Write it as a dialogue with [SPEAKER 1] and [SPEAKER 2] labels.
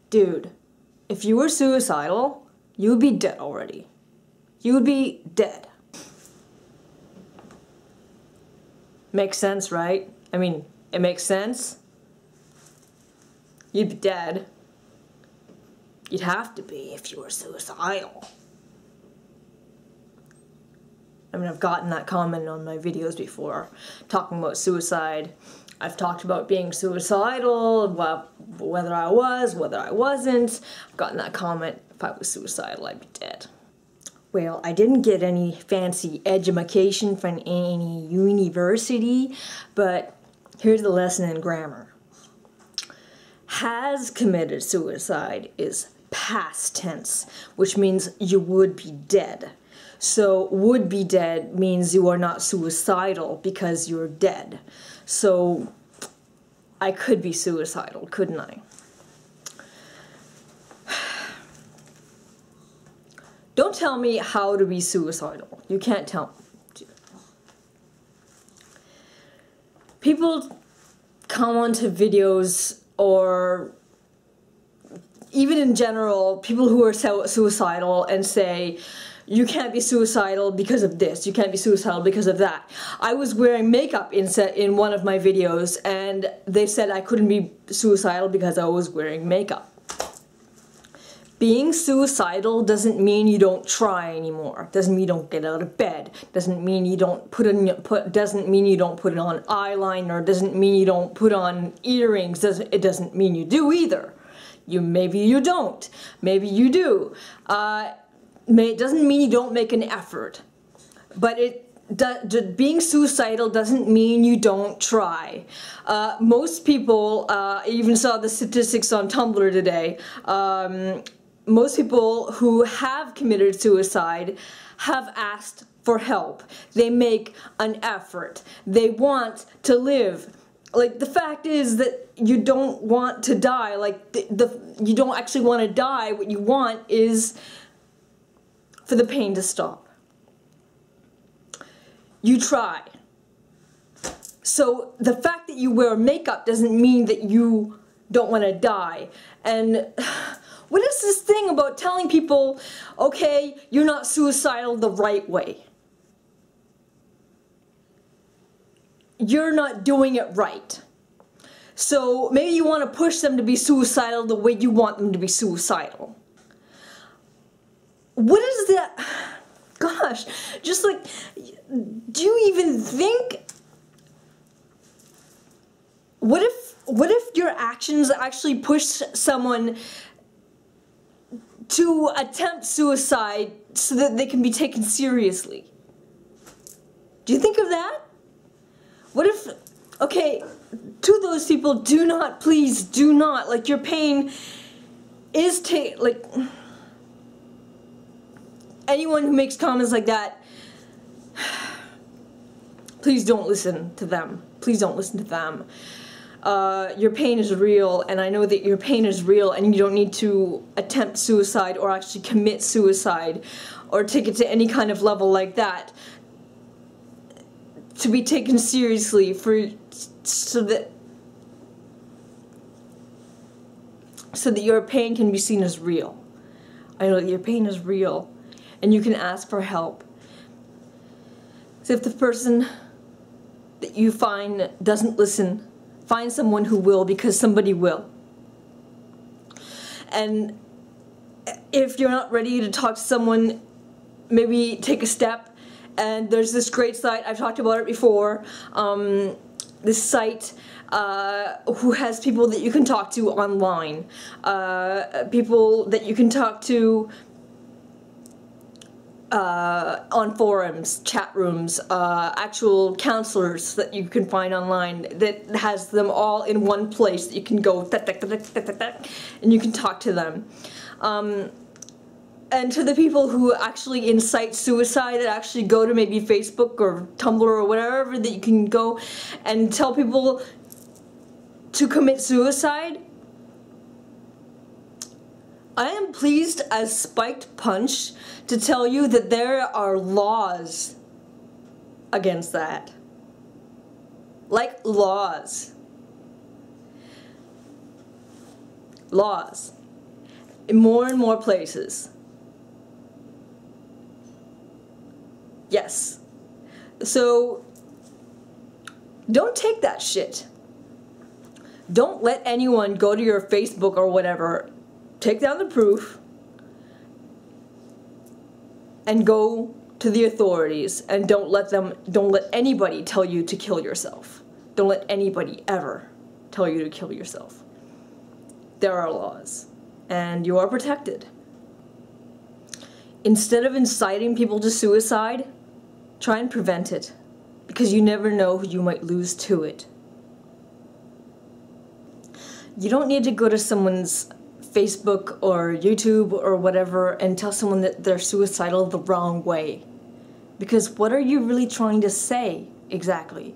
[SPEAKER 1] Dude, if you were suicidal, you would be dead already. You would be dead. Makes sense, right? I mean, it makes sense. You'd be dead. You'd have to be if you were suicidal. I mean, I've gotten that comment on my videos before, talking about suicide. I've talked about being suicidal, whether I was, whether I wasn't. I've gotten that comment, if I was suicidal, I'd be dead. Well, I didn't get any fancy education from any university, but here's the lesson in grammar. Has committed suicide is past tense, which means you would be dead. So would be dead means you are not suicidal because you're dead. So I could be suicidal, couldn't I? Don't tell me how to be suicidal. You can't tell me. People come onto videos, or even in general, people who are suicidal and say, you can't be suicidal because of this, you can't be suicidal because of that. I was wearing makeup in one of my videos, and they said I couldn't be suicidal because I was wearing makeup. Being suicidal doesn't mean you don't try anymore. Doesn't mean you don't get out of bed. Doesn't mean you don't doesn't mean you don't put on eyeliner. Doesn't mean you don't put on earrings. It doesn't mean you do either. Maybe you don't. Maybe you do. It doesn't mean you don't make an effort. But being suicidal doesn't mean you don't try. Most people, I even saw the statistics on Tumblr today, most people who have committed suicide have asked for help. They make an effort. They want to live. Like, the fact is that you don't want to die. Like, you don't actually want to die. What you want is for the pain to stop. You try. So the fact that you wear makeup doesn't mean that you don't want to die. And what is this thing about telling people, okay, you're not suicidal the right way? You're not doing it right. So maybe you want to push them to be suicidal the way you want them to be suicidal. What is that? Gosh, just like, do you even think? What if your actions actually push someone to attempt suicide so that they can be taken seriously? Do you think of that? What if, okay, to those people, do not, please do not, like, your pain is like, anyone who makes comments like that, please don't listen to them. Please don't listen to them. Your pain is real, and I know that your pain is real, and you don't need to attempt suicide or actually commit suicide or take it to any kind of level like that to be taken seriously so that your pain can be seen as real. I know that your pain is real, and you can ask for help. So if the person that you find doesn't listen, find someone who will, because somebody will. And if you're not ready to talk to someone, maybe take a step. And there's this great site, I've talked about it before, this site who has people that you can talk to online, people that you can talk to on forums, chat rooms, actual counselors that you can find online that has them all in one place that you can go and you can talk to them. And to the people who actually incite suicide, that actually go to maybe Facebook or Tumblr or whatever that you can go and tell people to commit suicide, I am pleased as Spiked Punch to tell you that there are laws against that. Like laws. Laws. in more and more places. Yes. So, don't take that shit. Don't let anyone go to your Facebook or whatever, take down the proof, and go to the authorities, and don't let anybody tell you to kill yourself. Don't let anybody ever tell you to kill yourself. There are laws, and you are protected. Instead of inciting people to suicide, try and prevent it, because you never know who you might lose to it. You don't need to go to someone's Facebook or YouTube or whatever and tell someone that they're suicidal the wrong way. Because what are you really trying to say exactly?